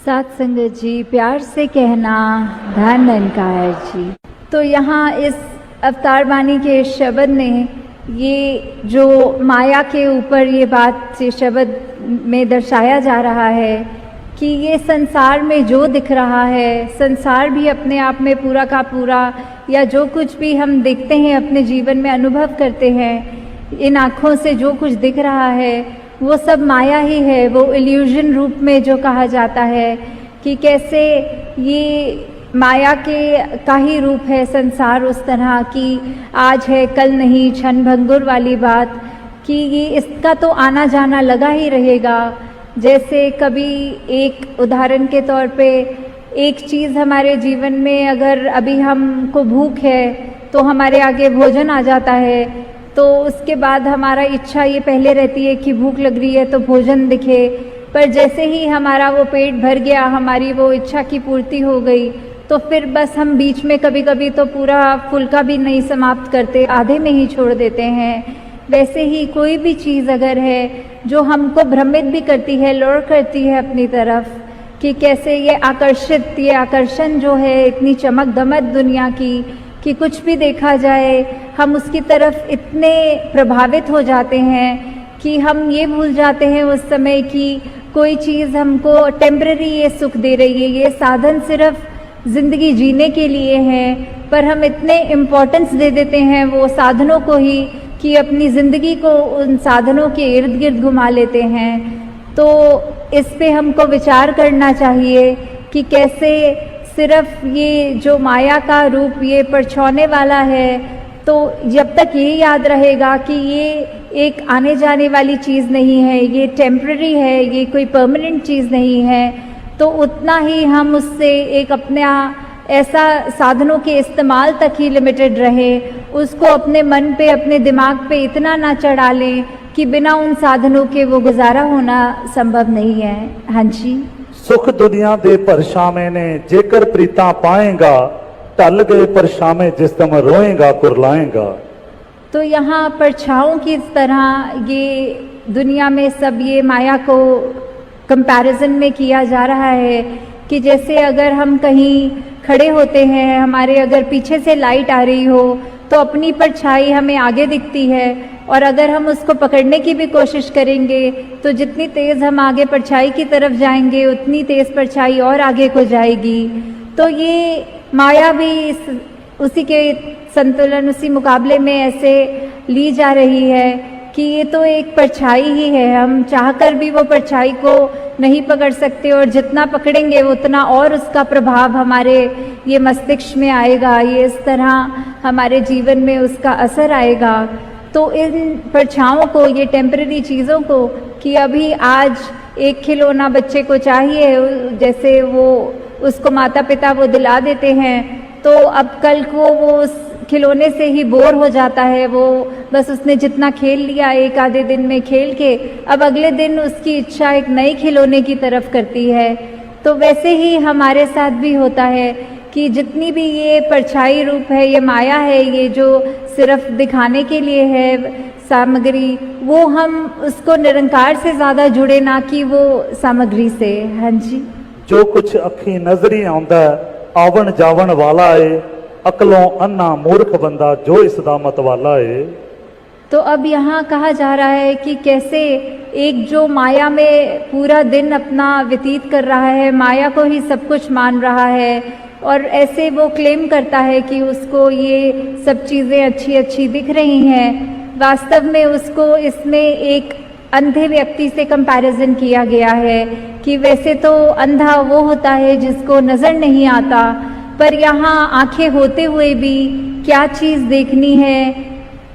सात संगत जी, प्यार से कहना धन अनकार जी। तो यहाँ इस अवतार वाणी के शब्द ने ये जो माया के ऊपर ये बात से शब्द में दर्शाया जा रहा है कि ये संसार में जो दिख रहा है, संसार भी अपने आप में पूरा का पूरा या जो कुछ भी हम देखते हैं अपने जीवन में अनुभव करते हैं, इन आँखों से जो कुछ दिख रहा है वो सब माया ही है। वो इल्यूजन रूप में जो कहा जाता है कि कैसे ये माया के का ही रूप है संसार, उस तरह की आज है कल नहीं, क्षण भंगुर वाली बात कि ये इसका तो आना जाना लगा ही रहेगा। जैसे कभी एक उदाहरण के तौर पे एक चीज़ हमारे जीवन में, अगर अभी हमको भूख है तो हमारे आगे भोजन आ जाता है, तो उसके बाद हमारा इच्छा ये पहले रहती है कि भूख लग रही है तो भोजन दिखे, पर जैसे ही हमारा वो पेट भर गया, हमारी वो इच्छा की पूर्ति हो गई, तो फिर बस हम बीच में कभी कभी तो पूरा फुल्का भी नहीं समाप्त करते, आधे में ही छोड़ देते हैं। वैसे ही कोई भी चीज़ अगर है जो हमको भ्रमित भी करती है, लौड़ करती है अपनी तरफ, कि कैसे ये आकर्षण जो है इतनी चमक दमक दुनिया की कि कुछ भी देखा जाए हम उसकी तरफ इतने प्रभावित हो जाते हैं कि हम ये भूल जाते हैं उस समय कि कोई चीज़ हमको टेम्पररी ये सुख दे रही है, ये साधन सिर्फ ज़िंदगी जीने के लिए है, पर हम इतने इम्पोर्टेंस दे देते हैं वो साधनों को ही कि अपनी ज़िंदगी को उन साधनों के इर्द गिर्द घुमा लेते हैं। तो इस पे हमको विचार करना चाहिए कि कैसे सिर्फ ये जो माया का रूप ये परछाने वाला है, तो जब तक ये याद रहेगा कि ये एक आने जाने वाली चीज़ नहीं है, ये टेम्पररी है, ये कोई परमानेंट चीज़ नहीं है, तो उतना ही हम उससे एक अपना ऐसा साधनों के इस्तेमाल तक ही लिमिटेड रहे, उसको अपने मन पे अपने दिमाग पे इतना ना चढ़ा लें कि बिना उन साधनों के वो गुजारा होना संभव नहीं है। हाँ जी। सुख दुनिया दे परछावे ने जेकर प्रीता पाएगा, टल गए परछावे जिस तम रोएगा कुरलाएगा। तो यहाँ परछाओं की तरह ये दुनिया में सब ये माया को कंपैरिजन में किया जा रहा है कि जैसे अगर हम कहीं खड़े होते हैं, हमारे अगर पीछे से लाइट आ रही हो तो अपनी परछाई हमें आगे दिखती है, और अगर हम उसको पकड़ने की भी कोशिश करेंगे तो जितनी तेज़ हम आगे परछाई की तरफ जाएंगे उतनी तेज़ परछाई और आगे को जाएगी। तो ये माया भी उसी के संतुलन, उसी मुकाबले में ऐसे ली जा रही है कि ये तो एक परछाई ही है, हम चाहकर भी वो परछाई को नहीं पकड़ सकते, और जितना पकड़ेंगे उतना और उसका प्रभाव हमारे ये मस्तिष्क में आएगा, ये इस तरह हमारे जीवन में उसका असर आएगा। तो इन परछाओं को, ये टेम्पररी चीज़ों को, कि अभी आज एक खिलौना बच्चे को चाहिए, जैसे वो उसको माता पिता वो दिला देते हैं, तो अब कल को वो उस खिलौने से ही बोर हो जाता है, वो बस उसने जितना खेल लिया एक आधे दिन में खेल के, अब अगले दिन उसकी इच्छा एक नए खिलौने की तरफ करती है। तो वैसे ही हमारे साथ भी होता है कि जितनी भी ये परछाई रूप है, ये माया है, ये जो सिर्फ दिखाने के लिए है सामग्री, वो हम उसको निरंकार से ज़्यादा जुड़े ना कि वो सामग्री से। हाँ जी। जो कुछ अखी नजरी आउंदा आवन जावन वाला है, अकलों अन्ना मूर्ख बंदा जो इसदा मत वाला है। तो अब यहाँ कहा जा रहा है कि कैसे एक जो माया में पूरा दिन अपना व्यतीत कर रहा है, माया को ही सब कुछ मान रहा है, और ऐसे वो क्लेम करता है कि उसको ये सब चीज़ें अच्छी अच्छी दिख रही हैं, वास्तव में उसको इसमें एक अंधे व्यक्ति से कंपैरिजन किया गया है कि वैसे तो अंधा वो होता है जिसको नज़र नहीं आता, पर यहाँ आंखें होते हुए भी क्या चीज़ देखनी है,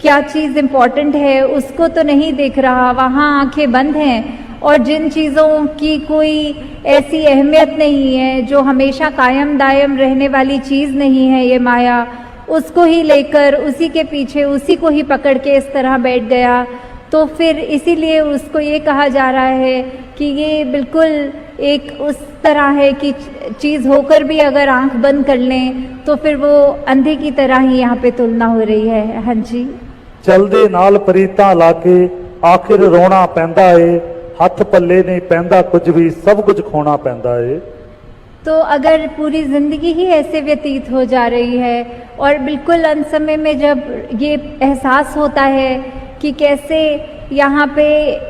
क्या चीज़ इम्पोर्टेंट है, उसको तो नहीं देख रहा, वहाँ आंखें बंद हैं, और जिन चीज़ों की कोई ऐसी अहमियत नहीं है, जो हमेशा कायम दायम रहने वाली चीज़ नहीं है ये माया, उसको ही लेकर उसी के पीछे उसी को ही पकड़ के इस तरह बैठ गया। तो फिर इसीलिए उसको ये कहा जा रहा है कि ये बिल्कुल एक उस तरह है कि चीज़ होकर भी अगर आंख बंद कर लें तो फिर वो अंधे की तरह ही यहाँ पे तुलना हो रही है। हाँ जी। चलदे नाल प्रीतां लाके आखिर रोना पैंदा है, हथ पल्ले नहीं पैंदा कुछ भी, सब कुछ खोना पैंदा है। तो अगर पूरी ज़िंदगी ही ऐसे व्यतीत हो जा रही है और बिल्कुल अंत समय में जब ये एहसास होता है कि कैसे यहाँ पे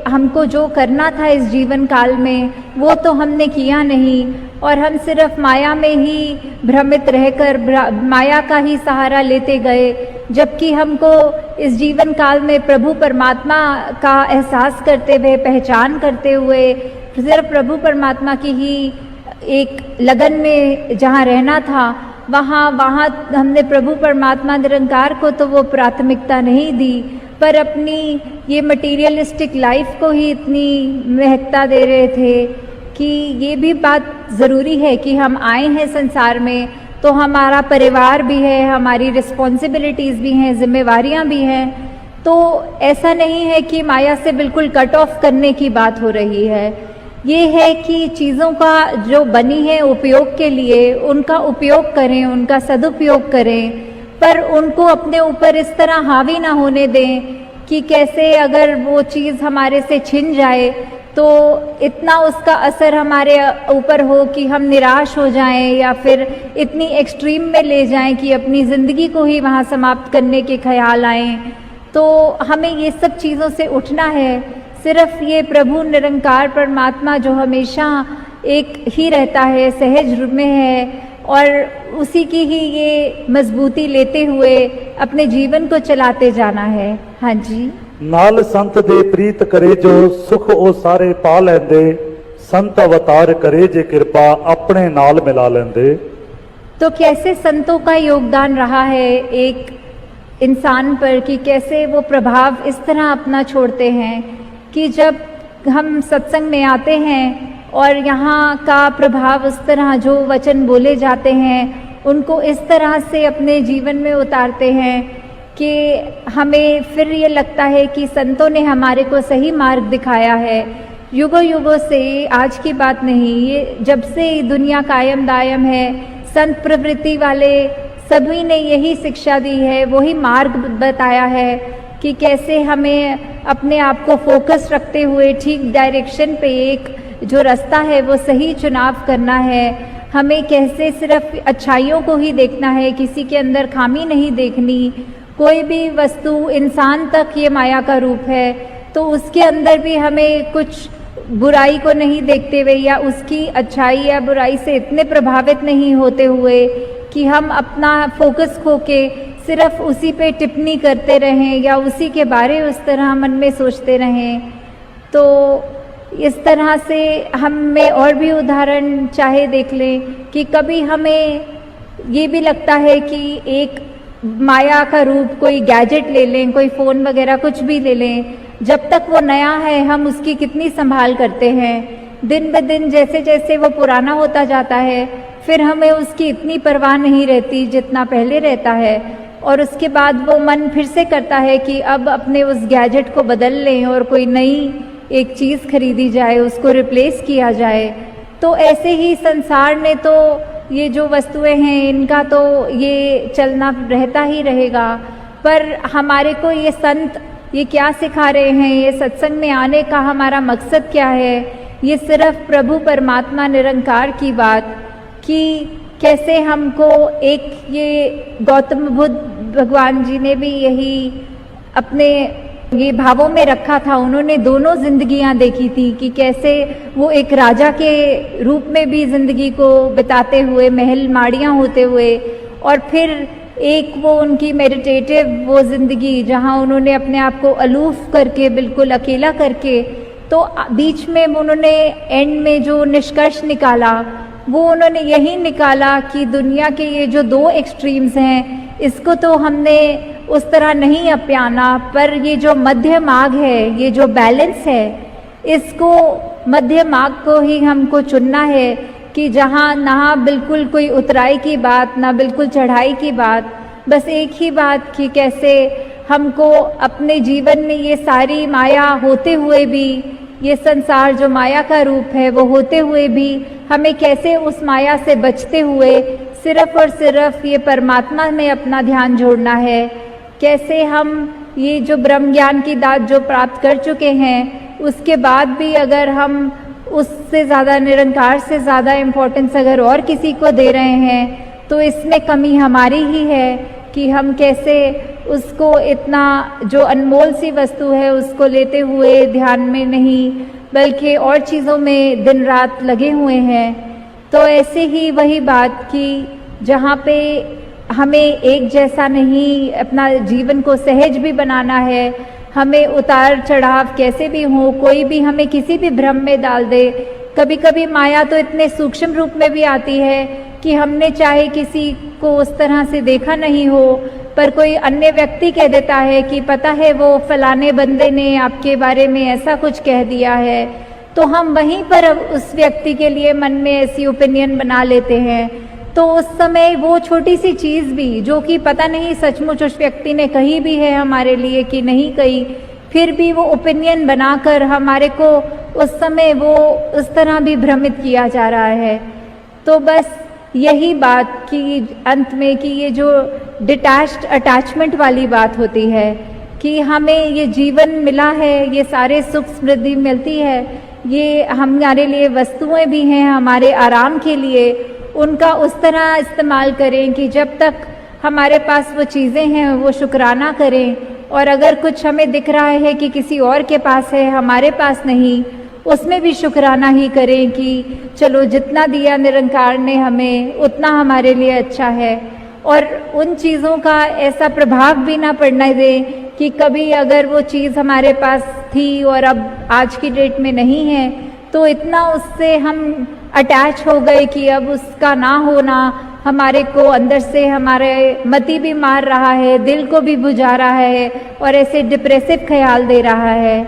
हमको जो करना था इस जीवन काल में वो तो हमने किया नहीं और हम सिर्फ माया में ही भ्रमित रहकर माया का ही सहारा लेते गए, जबकि हमको इस जीवन काल में प्रभु परमात्मा का एहसास करते हुए, पहचान करते हुए सिर्फ प्रभु परमात्मा की ही एक लगन में जहाँ रहना था, वहाँ हमने प्रभु परमात्मा निरंकार को तो वो प्राथमिकता नहीं दी, पर अपनी ये मटीरियलिस्टिक लाइफ को ही इतनी महत्ता दे रहे थे कि ये भी बात ज़रूरी है कि हम आए हैं संसार में तो हमारा परिवार भी है, हमारी रिस्पॉन्सिबिलिटीज़ भी हैं, जिम्मेवारियां भी हैं। तो ऐसा नहीं है कि माया से बिल्कुल कट ऑफ करने की बात हो रही है। ये है कि चीज़ों का जो बनी है उपयोग के लिए उनका उपयोग करें, उनका सदुपयोग करें, पर उनको अपने ऊपर इस तरह हावी ना होने दें कि कैसे अगर वो चीज़ हमारे से छिन जाए तो इतना उसका असर हमारे ऊपर हो कि हम निराश हो जाएं या फिर इतनी एक्सट्रीम में ले जाएं कि अपनी ज़िंदगी को ही वहाँ समाप्त करने के ख्याल आएं। तो हमें ये सब चीज़ों से उठना है। सिर्फ ये प्रभु निरंकार परमात्मा जो हमेशा एक ही रहता है, सहज रूप में है, और उसी की ही ये मजबूती लेते हुए अपने जीवन को चलाते जाना है। हाँ जी। नाल संत दे प्रीत करे जो सुख ओ सारे पा लेंदे, संत अवतार करे जे कृपा अपने नाल मिला लेंदे। तो कैसे संतों का योगदान रहा है एक इंसान पर कि कैसे वो प्रभाव इस तरह अपना छोड़ते हैं कि जब हम सत्संग में आते हैं और यहाँ का प्रभाव उस तरह जो वचन बोले जाते हैं उनको इस तरह से अपने जीवन में उतारते हैं कि हमें फिर ये लगता है कि संतों ने हमारे को सही मार्ग दिखाया है। युगों युगों से, आज की बात नहीं, ये जब से दुनिया कायम दायम है, संत प्रवृत्ति वाले सभी ने यही शिक्षा दी है, वही मार्ग बताया है कि कैसे हमें अपने आप को फोकस रखते हुए ठीक डायरेक्शन पे एक जो रास्ता है वो सही चुनाव करना है। हमें कैसे सिर्फ अच्छाइयों को ही देखना है, किसी के अंदर खामी नहीं देखनी। कोई भी वस्तु, इंसान तक ये माया का रूप है तो उसके अंदर भी हमें कुछ बुराई को नहीं देखते हुए या उसकी अच्छाई या बुराई से इतने प्रभावित नहीं होते हुए कि हम अपना फोकस खो के सिर्फ उसी पे टिप्पणी करते रहें या उसी के बारे उस तरह मन में सोचते रहें। तो इस तरह से हमें और भी उदाहरण चाहे देख लें कि कभी हमें ये भी लगता है कि एक माया का रूप कोई गैजेट ले लें, कोई फ़ोन वगैरह कुछ भी ले लें, जब तक वो नया है हम उसकी कितनी संभाल करते हैं। दिन ब दिन जैसे जैसे वो पुराना होता जाता है फिर हमें उसकी इतनी परवाह नहीं रहती जितना पहले रहता है, और उसके बाद वो मन फिर से करता है कि अब अपने उस गैजेट को बदल लें और कोई नई एक चीज़ खरीदी जाए, उसको रिप्लेस किया जाए। तो ऐसे ही संसार ने तो ये जो वस्तुएं हैं इनका तो ये चलना रहता ही रहेगा, पर हमारे को ये संत ये क्या सिखा रहे हैं, ये सत्संग में आने का हमारा मकसद क्या है, ये सिर्फ प्रभु परमात्मा निरंकार की बात कि कैसे हमको एक ये गौतम बुद्ध भगवान जी ने भी यही अपने ये भावों में रखा था। उन्होंने दोनों जिंदगियां देखी थी कि कैसे वो एक राजा के रूप में भी जिंदगी को बिताते हुए, महल माड़ियां होते हुए, और फिर एक वो उनकी मेडिटेटिव वो जिंदगी जहां उन्होंने अपने आप को अलूफ करके बिल्कुल अकेला करके, तो बीच में उन्होंने एंड में जो निष्कर्ष निकाला वो उन्होंने यही निकाला कि दुनिया के ये जो दो एक्सट्रीम्स हैं इसको तो हमने उस तरह नहीं अपनाना, पर ये जो मध्य मार्ग है, ये जो बैलेंस है, इसको मध्य मार्ग को ही हमको चुनना है कि जहाँ ना बिल्कुल कोई उतराई की बात, ना बिल्कुल चढ़ाई की बात, बस एक ही बात कि कैसे हमको अपने जीवन में ये सारी माया होते हुए भी, ये संसार जो माया का रूप है वो होते हुए भी हमें कैसे उस माया से बचते हुए सिर्फ और सिर्फ ये परमात्मा में अपना ध्यान जोड़ना है। कैसे हम ये जो ब्रह्म ज्ञान की दात जो प्राप्त कर चुके हैं उसके बाद भी अगर हम उससे ज़्यादा, निरंकार से ज़्यादा इम्पोर्टेंस अगर और किसी को दे रहे हैं तो इसमें कमी हमारी ही है कि हम कैसे उसको, इतना जो अनमोल सी वस्तु है उसको लेते हुए ध्यान में नहीं बल्कि और चीज़ों में दिन रात लगे हुए हैं। तो ऐसे ही वही बात कि जहाँ पे हमें एक जैसा नहीं अपना जीवन को सहज भी बनाना है, हमें उतार चढ़ाव कैसे भी हो, कोई भी हमें किसी भी भ्रम में डाल दे। कभी कभी माया तो इतने सूक्ष्म रूप में भी आती है कि हमने चाहे किसी को उस तरह से देखा नहीं हो, पर कोई अन्य व्यक्ति कह देता है कि पता है वो फलाने बंदे ने आपके बारे में ऐसा कुछ कह दिया है, तो हम वहीं पर अब उस व्यक्ति के लिए मन में ऐसी ओपिनियन बना लेते हैं। तो उस समय वो छोटी सी चीज़ भी, जो कि पता नहीं सचमुच उस व्यक्ति ने कही भी है हमारे लिए कि नहीं कही, फिर भी वो ओपिनियन बनाकर हमारे को उस समय वो उस तरह भी भ्रमित किया जा रहा है। तो बस यही बात कि अंत में कि ये जो डिटैच्ड अटैचमेंट वाली बात होती है कि हमें ये जीवन मिला है, ये सारे सुख समृद्धि मिलती है, ये हमारे लिए वस्तुएं भी हैं हमारे आराम के लिए, उनका उस तरह इस्तेमाल करें कि जब तक हमारे पास वो चीज़ें हैं वो शुक्राना करें, और अगर कुछ हमें दिख रहा है कि किसी और के पास है हमारे पास नहीं, उसमें भी शुक्राना ही करें कि चलो जितना दिया निरंकार ने हमें उतना हमारे लिए अच्छा है। और उन चीज़ों का ऐसा प्रभाव भी ना पड़ने दें कि कभी अगर वो चीज़ हमारे पास थी और अब आज की डेट में नहीं है तो इतना उससे हम अटैच हो गए कि अब उसका ना होना हमारे को अंदर से हमारे मति भी मार रहा है, दिल को भी बुझा रहा है और ऐसे डिप्रेसिव ख्याल दे रहा है।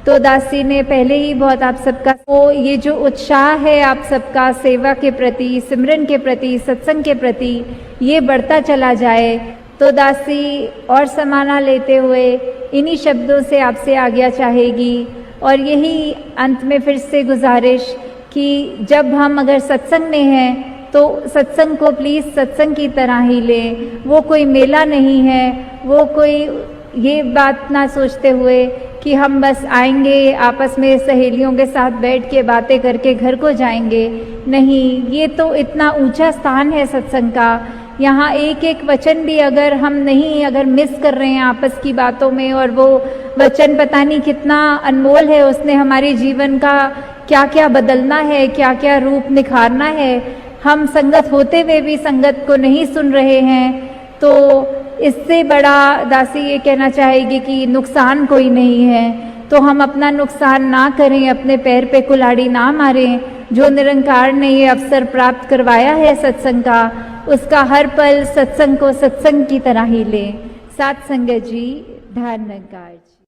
तो दासी ने पहले ही बहुत आप सबका वो ये जो उत्साह है आप सबका सेवा के प्रति, सिमरन के प्रति, सत्संग के प्रति, ये बढ़ता चला जाए। तो दासी और समाना लेते हुए इन्हीं शब्दों से आपसे आज्ञा चाहेगी और यही अंत में फिर से गुजारिश कि जब हम अगर सत्संग में हैं तो सत्संग को प्लीज़ सत्संग की तरह ही लें। वो कोई मेला नहीं है, वो कोई ये बात ना सोचते हुए कि हम बस आएंगे आपस में सहेलियों के साथ बैठ के बातें करके घर को जाएंगे। नहीं, ये तो इतना ऊंचा स्थान है सत्संग का। यहाँ एक एक वचन भी अगर हम नहीं, अगर मिस कर रहे हैं आपस की बातों में, और वो वचन पता नहीं कितना अनमोल है, उसने हमारे जीवन का क्या क्या बदलना है, क्या क्या रूप निखारना है, हम संगत होते हुए भी संगत को नहीं सुन रहे हैं, तो इससे बड़ा दासी ये कहना चाहेगी कि नुकसान कोई नहीं है। तो हम अपना नुकसान ना करें, अपने पैर पे कुल्हाड़ी ना मारें। जो निरंकार ने ये अवसर प्राप्त करवाया है सत्संग का, उसका हर पल सत्संग को सत्संग की तरह ही लें। साथ संगत जी, धन निरंकार जी।